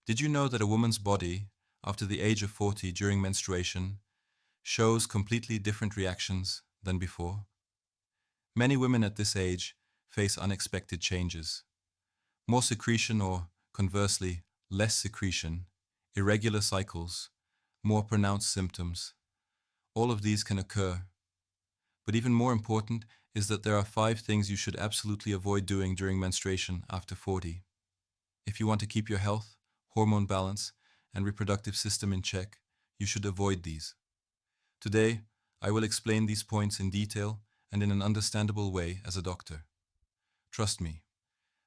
Did you know that a woman's body, after the age of 40 during menstruation, shows completely different reactions than before? Many women at this age face unexpected changes. More secretion or, conversely, less secretion, irregular cycles, more pronounced symptoms. All of these can occur. But even more important is that there are 5 things you should absolutely avoid doing during menstruation after 40. If you want to keep your health, hormone balance, and reproductive system in check, you should avoid these. Today, I will explain these points in detail and in an understandable way as a doctor. Trust me,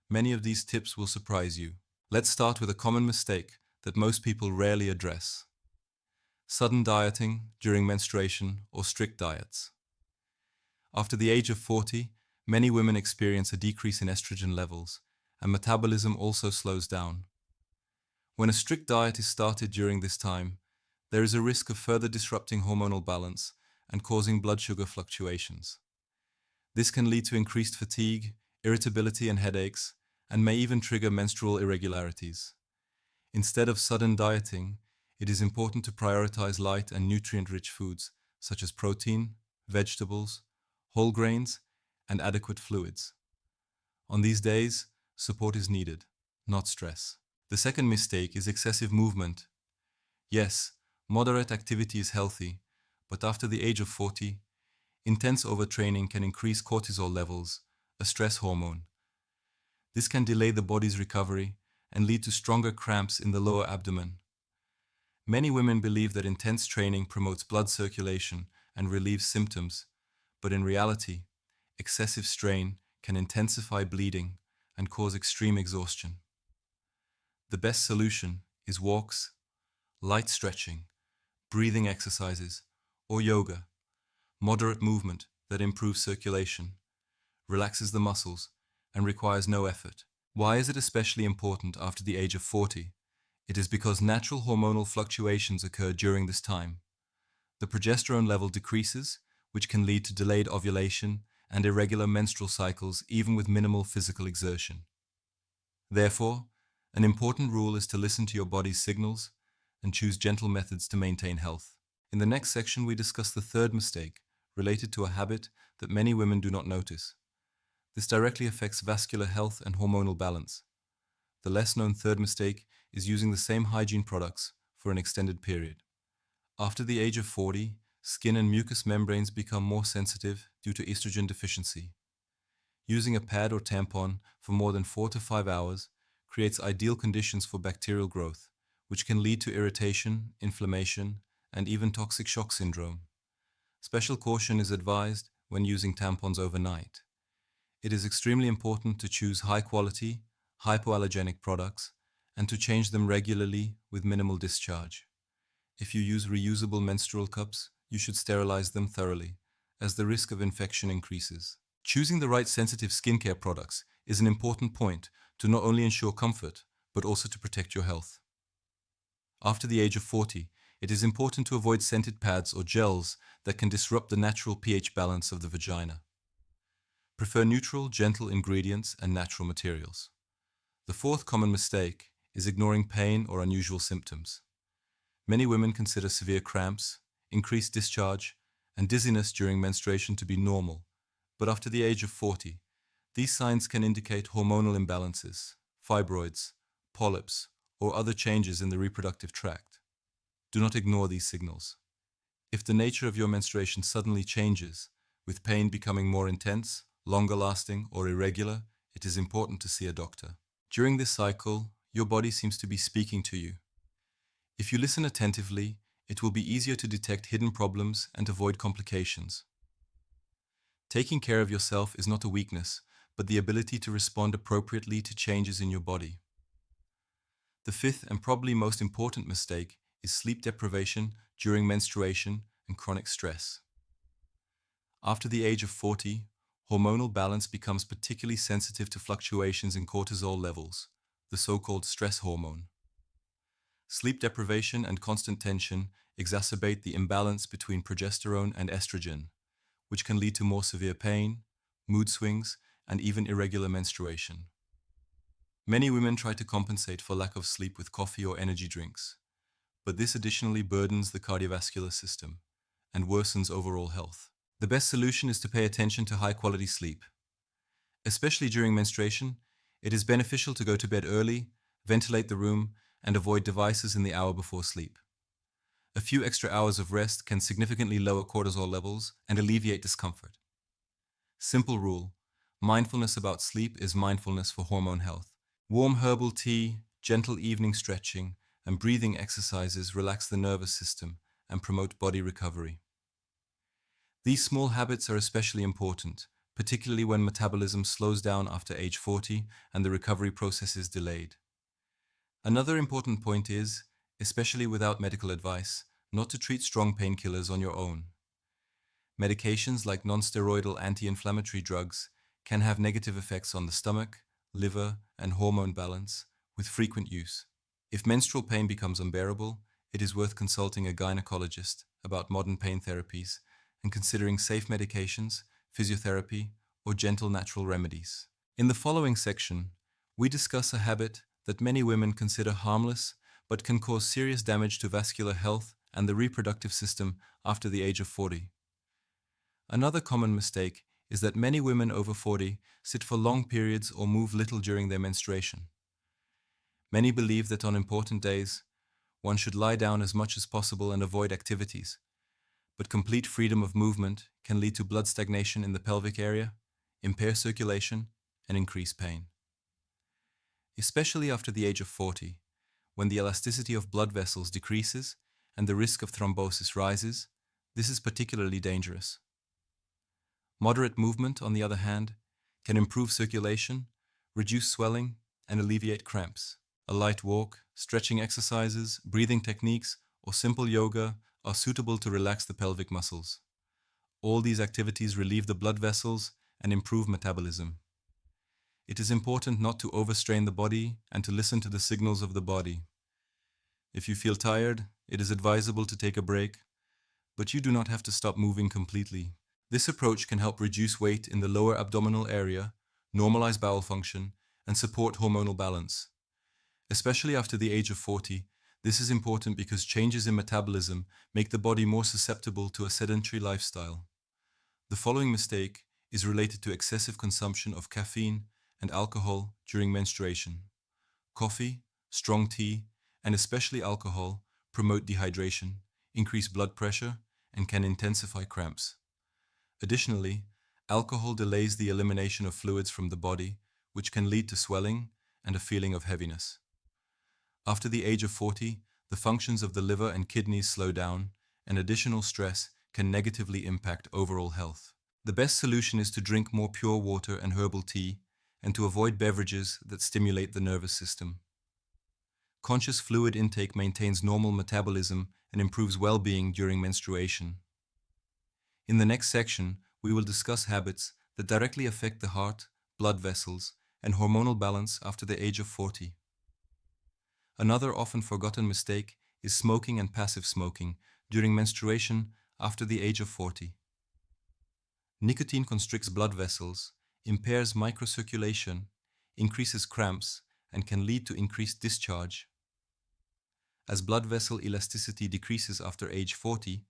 many of these tips will surprise you. Let's start with a common mistake that most people rarely address: sudden dieting during menstruation or strict diets. After the age of 40, many women experience a decrease in estrogen levels, and metabolism also slows down. When a strict diet is started during this time, there is a risk of further disrupting hormonal balance and causing blood sugar fluctuations. This can lead to increased fatigue, irritability, and headaches, and may even trigger menstrual irregularities. Instead of sudden dieting, it is important to prioritize light and nutrient-rich foods such as protein, vegetables, whole grains, and adequate fluids. On these days, support is needed, not stress. The second mistake is excessive movement. Yes, moderate activity is healthy, but after the age of 40, intense overtraining can increase cortisol levels, a stress hormone. This can delay the body's recovery and lead to stronger cramps in the lower abdomen. Many women believe that intense training promotes blood circulation and relieves symptoms, but in reality, excessive strain can intensify bleeding and cause extreme exhaustion. The best solution is walks, light stretching, breathing exercises, or yoga, moderate movement that improves circulation, relaxes the muscles, and requires no effort. Why is it especially important after the age of 40? It is because natural hormonal fluctuations occur during this time. The progesterone level decreases, which can lead to delayed ovulation and irregular menstrual cycles even with minimal physical exertion. Therefore, an important rule is to listen to your body's signals and choose gentle methods to maintain health. In the next section, we discuss the third mistake, related to a habit that many women do not notice. This directly affects vascular health and hormonal balance. The less-known third mistake is using the same hygiene products for an extended period. After the age of 40, skin and mucous membranes become more sensitive due to estrogen deficiency. Using a pad or tampon for more than 4 to 5 hours creates ideal conditions for bacterial growth, which can lead to irritation, inflammation, and even toxic shock syndrome. Special caution is advised when using tampons overnight. It is extremely important to choose high-quality, hypoallergenic products and to change them regularly with minimal discharge. If you use reusable menstrual cups, you should sterilize them thoroughly, as the risk of infection increases. Choosing the right sensitive skincare products is an important point to not only ensure comfort, but also to protect your health. After the age of 40, it is important to avoid scented pads or gels that can disrupt the natural pH balance of the vagina. Prefer neutral, gentle ingredients and natural materials. The fourth common mistake is ignoring pain or unusual symptoms. Many women consider severe cramps, increased discharge, and dizziness during menstruation to be normal, but after the age of 40, these signs can indicate hormonal imbalances, fibroids, polyps, or other changes in the reproductive tract. Do not ignore these signals. If the nature of your menstruation suddenly changes, with pain becoming more intense, longer lasting, or irregular, it is important to see a doctor. During this cycle, your body seems to be speaking to you. If you listen attentively, it will be easier to detect hidden problems and avoid complications. Taking care of yourself is not a weakness, but the ability to respond appropriately to changes in your body. The fifth and probably most important mistake is sleep deprivation during menstruation and chronic stress. After the age of 40, hormonal balance becomes particularly sensitive to fluctuations in cortisol levels, the so-called stress hormone. Sleep deprivation and constant tension exacerbate the imbalance between progesterone and estrogen, which can lead to more severe pain, mood swings, and even irregular menstruation. Many women try to compensate for lack of sleep with coffee or energy drinks, but this additionally burdens the cardiovascular system and worsens overall health. The best solution is to pay attention to high-quality sleep. Especially during menstruation, it is beneficial to go to bed early, ventilate the room, and avoid devices in the hour before sleep. A few extra hours of rest can significantly lower cortisol levels and alleviate discomfort. Simple rule: mindfulness about sleep is mindfulness for hormone health. Warm herbal tea, gentle evening stretching, and breathing exercises relax the nervous system and promote body recovery. These small habits are especially important, particularly when metabolism slows down after age 40 and the recovery process is delayed. Another important point is, especially without medical advice, not to treat strong painkillers on your own. Medications like non-steroidal anti-inflammatory drugs can have negative effects on the stomach, liver, and hormone balance with frequent use. If menstrual pain becomes unbearable, it is worth consulting a gynecologist about modern pain therapies and considering safe medications, physiotherapy, or gentle natural remedies. In the following section, we discuss a habit that many women consider harmless but can cause serious damage to vascular health and the reproductive system after the age of 40. Another common mistake is that many women over 40 sit for long periods or move little during their menstruation. Many believe that on important days, one should lie down as much as possible and avoid activities, but complete freedom of movement can lead to blood stagnation in the pelvic area, impair circulation, and increase pain. Especially after the age of 40, when the elasticity of blood vessels decreases and the risk of thrombosis rises, this is particularly dangerous. Moderate movement, on the other hand, can improve circulation, reduce swelling, and alleviate cramps. A light walk, stretching exercises, breathing techniques, or simple yoga are suitable to relax the pelvic muscles. All these activities relieve the blood vessels and improve metabolism. It is important not to overstrain the body and to listen to the signals of the body. If you feel tired, it is advisable to take a break, but you do not have to stop moving completely. This approach can help reduce weight in the lower abdominal area, normalize bowel function, and support hormonal balance. Especially after the age of 40, this is important because changes in metabolism make the body more susceptible to a sedentary lifestyle. The following mistake is related to excessive consumption of caffeine and alcohol during menstruation. Coffee, strong tea, and especially alcohol promote dehydration, increase blood pressure, and can intensify cramps. Additionally, alcohol delays the elimination of fluids from the body, which can lead to swelling and a feeling of heaviness. After the age of 40, the functions of the liver and kidneys slow down, and additional stress can negatively impact overall health. The best solution is to drink more pure water and herbal tea, and to avoid beverages that stimulate the nervous system. Conscious fluid intake maintains normal metabolism and improves well-being during menstruation. In the next section, we will discuss habits that directly affect the heart, blood vessels, and hormonal balance after the age of 40. Another often forgotten mistake is smoking and passive smoking during menstruation after the age of 40. Nicotine constricts blood vessels, impairs microcirculation, increases cramps, and can lead to increased discharge. As blood vessel elasticity decreases after age 40,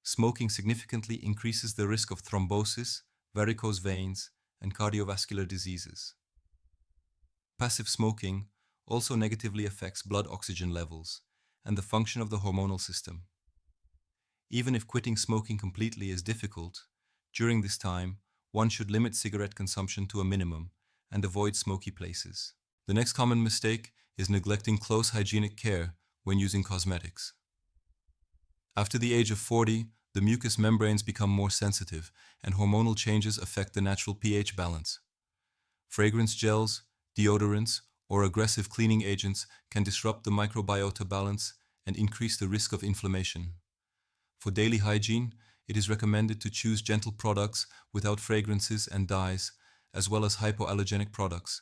smoking significantly increases the risk of thrombosis, varicose veins, and cardiovascular diseases. Passive smoking also negatively affects blood oxygen levels and the function of the hormonal system. Even if quitting smoking completely is difficult, during this time, one should limit cigarette consumption to a minimum and avoid smoky places. The next common mistake is neglecting close hygienic care when using cosmetics. After the age of 40, the mucous membranes become more sensitive and hormonal changes affect the natural pH balance. Fragrance gels, deodorants, or aggressive cleaning agents can disrupt the microbiota balance and increase the risk of inflammation. For daily hygiene, it is recommended to choose gentle products without fragrances and dyes, as well as hypoallergenic products.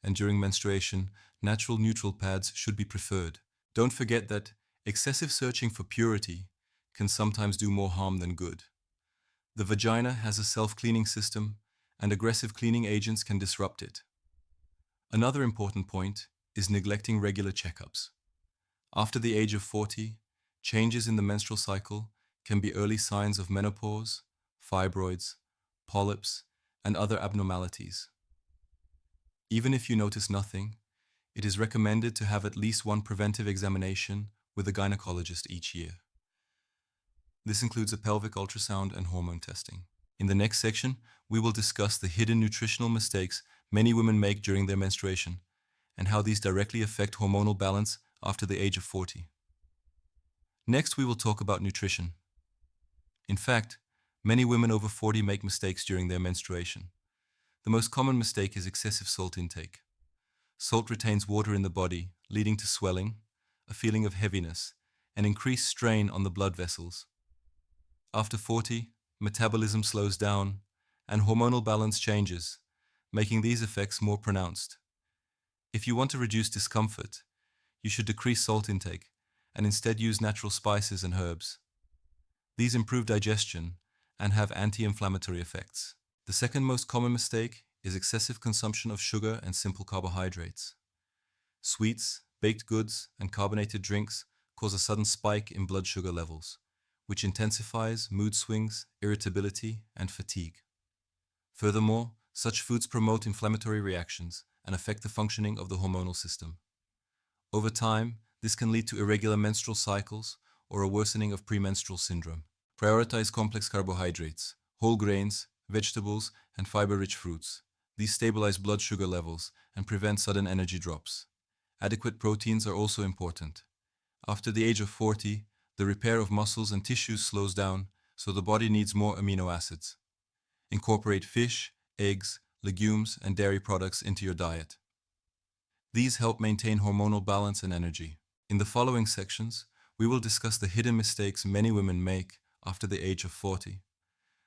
And during menstruation, natural neutral pads should be preferred. Don't forget that excessive searching for purity can sometimes do more harm than good. The vagina has a self-cleaning system, and aggressive cleaning agents can disrupt it. Another important point is neglecting regular checkups. After the age of 40, changes in the menstrual cycle can be early signs of menopause, fibroids, polyps, and other abnormalities. Even if you notice nothing, it is recommended to have at least one preventive examination with a gynecologist each year. This includes a pelvic ultrasound and hormone testing. In the next section, we will discuss the hidden nutritional mistakes many women make during their menstruation and how these directly affect hormonal balance after the age of 40. Next, we will talk about nutrition. In fact, many women over 40 make mistakes during their menstruation. The most common mistake is excessive salt intake. Salt retains water in the body, leading to swelling, a feeling of heaviness, and increased strain on the blood vessels. After 40, metabolism slows down, and hormonal balance changes, making these effects more pronounced. If you want to reduce discomfort, you should decrease salt intake and instead use natural spices and herbs. These improve digestion and have anti-inflammatory effects. The second most common mistake is excessive consumption of sugar and simple carbohydrates. Sweets, baked goods, and carbonated drinks cause a sudden spike in blood sugar levels, which intensifies mood swings, irritability, and fatigue. Furthermore, such foods promote inflammatory reactions and affect the functioning of the hormonal system. Over time, this can lead to irregular menstrual cycles or a worsening of premenstrual syndrome. Prioritize complex carbohydrates, whole grains, vegetables, and fiber-rich fruits. These stabilize blood sugar levels and prevent sudden energy drops. Adequate proteins are also important. After the age of 40, the repair of muscles and tissues slows down, so the body needs more amino acids. Incorporate fish, eggs, legumes, and dairy products into your diet. These help maintain hormonal balance and energy. In the following sections, we will discuss the hidden mistakes many women make after the age of 40.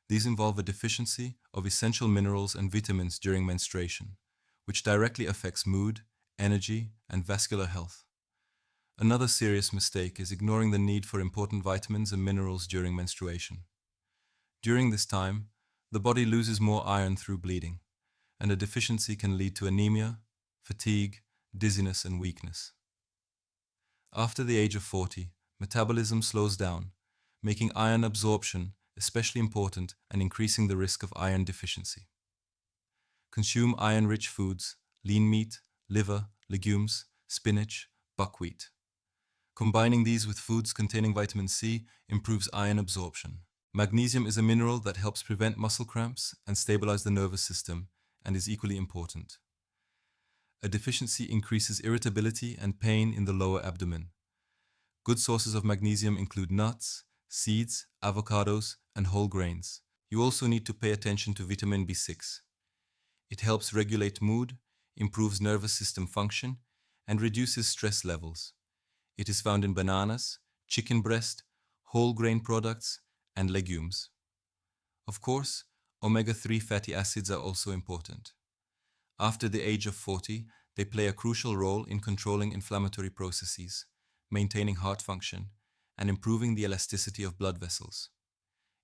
These involve a deficiency of essential minerals and vitamins during menstruation, which directly affects mood, energy, and vascular health. Another serious mistake is ignoring the need for important vitamins and minerals during menstruation. During this time, the body loses more iron through bleeding, and a deficiency can lead to anemia, fatigue, dizziness, and weakness. After the age of 40, metabolism slows down, making iron absorption especially important and increasing the risk of iron deficiency. Consume iron-rich foods, lean meat, liver, legumes, spinach, buckwheat. Combining these with foods containing vitamin C improves iron absorption. Magnesium is a mineral that helps prevent muscle cramps and stabilize the nervous system and is equally important. A deficiency increases irritability and pain in the lower abdomen. Good sources of magnesium include nuts, seeds, avocados, and whole grains. You also need to pay attention to vitamin B6. It helps regulate mood, improves nervous system function, and reduces stress levels. It is found in bananas, chicken breast, whole grain products, and legumes. Of course, omega-3 fatty acids are also important. After the age of 40, they play a crucial role in controlling inflammatory processes, maintaining heart function, and improving the elasticity of blood vessels.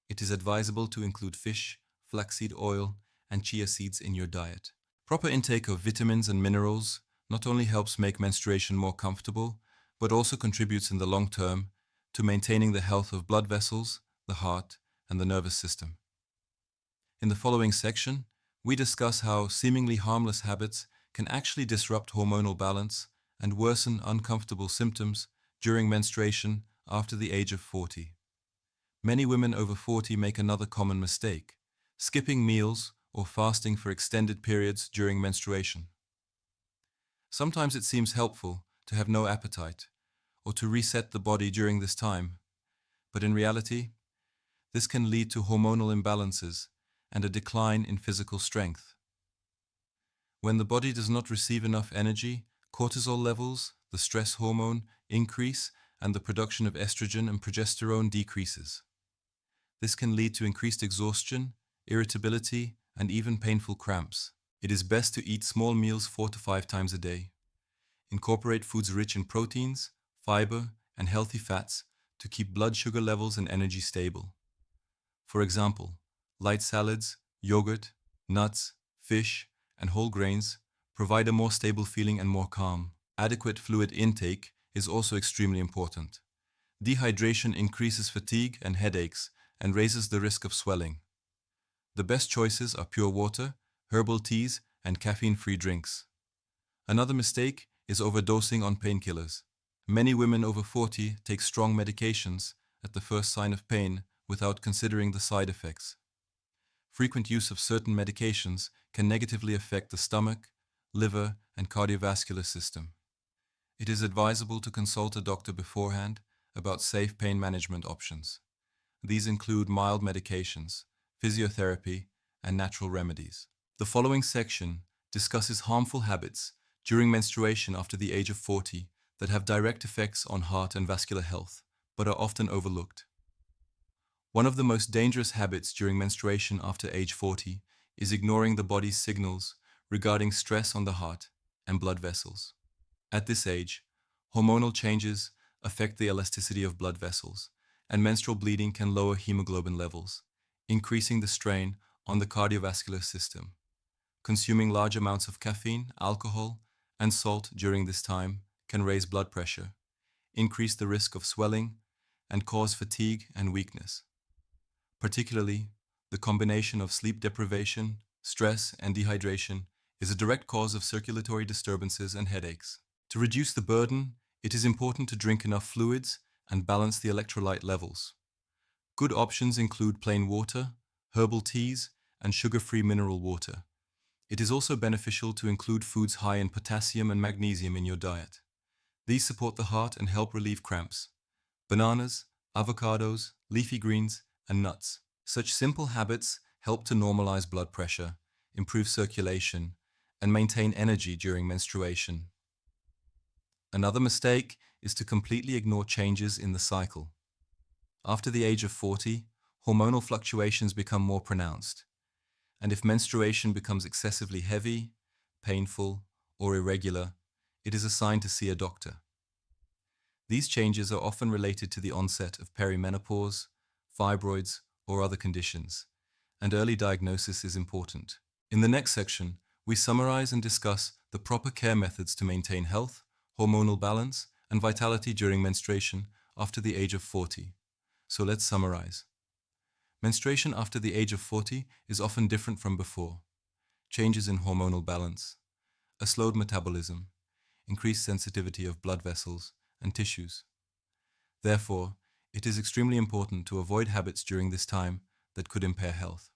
It is advisable to include fish, flaxseed oil, and chia seeds in your diet. Proper intake of vitamins and minerals not only helps make menstruation more comfortable, but also contributes in the long term to maintaining the health of blood vessels, the heart, and the nervous system. In the following section, we discuss how seemingly harmless habits can actually disrupt hormonal balance and worsen uncomfortable symptoms during menstruation after the age of 40. Many women over 40 make another common mistake: skipping meals or fasting for extended periods during menstruation. Sometimes it seems helpful to have no appetite or to reset the body during this time, but in reality, this can lead to hormonal imbalances and a decline in physical strength. When the body does not receive enough energy, cortisol levels, the stress hormone, increase, and the production of estrogen and progesterone decreases. This can lead to increased exhaustion, irritability, and even painful cramps. It is best to eat small meals 4 to 5 times a day. Incorporate foods rich in proteins, fiber, and healthy fats to keep blood sugar levels and energy stable. For example, light salads, yogurt, nuts, fish, and whole grains provide a more stable feeling and more calm. Adequate fluid intake is also extremely important. Dehydration increases fatigue and headaches and raises the risk of swelling. The best choices are pure water, herbal teas, and caffeine-free drinks. Another mistake is overdosing on painkillers. Many women over 40 take strong medications at the first sign of pain without considering the side effects. Frequent use of certain medications can negatively affect the stomach, liver, and cardiovascular system. It is advisable to consult a doctor beforehand about safe pain management options. These include mild medications, physiotherapy, and natural remedies. The following section discusses harmful habits during menstruation after the age of 40 that have direct effects on heart and vascular health, but are often overlooked. One of the most dangerous habits during menstruation after age 40 is ignoring the body's signals regarding stress on the heart and blood vessels. At this age, hormonal changes affect the elasticity of blood vessels, and menstrual bleeding can lower hemoglobin levels, increasing the strain on the cardiovascular system. Consuming large amounts of caffeine, alcohol, and salt during this time can raise blood pressure, increase the risk of swelling, and cause fatigue and weakness. Particularly, the combination of sleep deprivation, stress, and dehydration is a direct cause of circulatory disturbances and headaches. To reduce the burden, it is important to drink enough fluids and balance the electrolyte levels. Good options include plain water, herbal teas, and sugar-free mineral water. It is also beneficial to include foods high in potassium and magnesium in your diet. These support the heart and help relieve cramps. Bananas, avocados, leafy greens, and nuts. Such simple habits help to normalize blood pressure, improve circulation, and maintain energy during menstruation. Another mistake is to completely ignore changes in the cycle. After the age of 40, hormonal fluctuations become more pronounced, and if menstruation becomes excessively heavy, painful, or irregular, it is a sign to see a doctor. These changes are often related to the onset of perimenopause, fibroids, or other conditions, and early diagnosis is important. In the next section, we summarize and discuss the proper care methods to maintain health, hormonal balance, and vitality during menstruation after the age of 40. So let's summarize. Menstruation after the age of 40 is often different from before. Changes in hormonal balance, a slowed metabolism, increased sensitivity of blood vessels and tissues. Therefore, it is extremely important to avoid habits during this time that could impair health.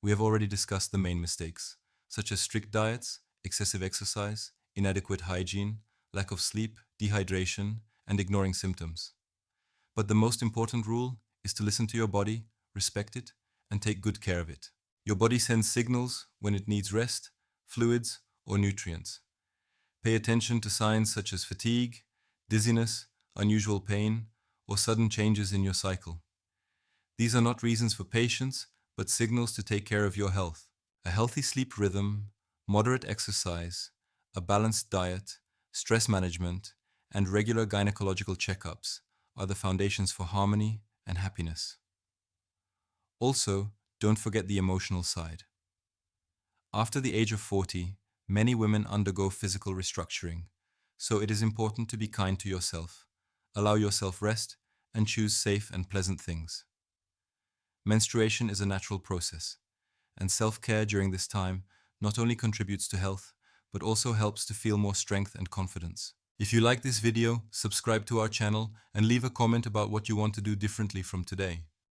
We have already discussed the main mistakes, such as strict diets, excessive exercise, inadequate hygiene, lack of sleep, dehydration, and ignoring symptoms. But the most important rule is to listen to your body, respect it, and take good care of it. Your body sends signals when it needs rest, fluids, or nutrients. Pay attention to signs such as fatigue, dizziness, unusual pain, or sudden changes in your cycle. These are not reasons for patience, but signals to take care of your health. A healthy sleep rhythm, moderate exercise, a balanced diet, stress management, and regular gynecological checkups are the foundations for harmony and happiness. Also, don't forget the emotional side. After the age of 40, many women undergo physical restructuring, so it is important to be kind to yourself, allow yourself rest, and choose safe and pleasant things. Menstruation is a natural process, and self-care during this time not only contributes to health, but also helps to feel more strength and confidence. If you like this video, subscribe to our channel and leave a comment about what you want to do differently from today.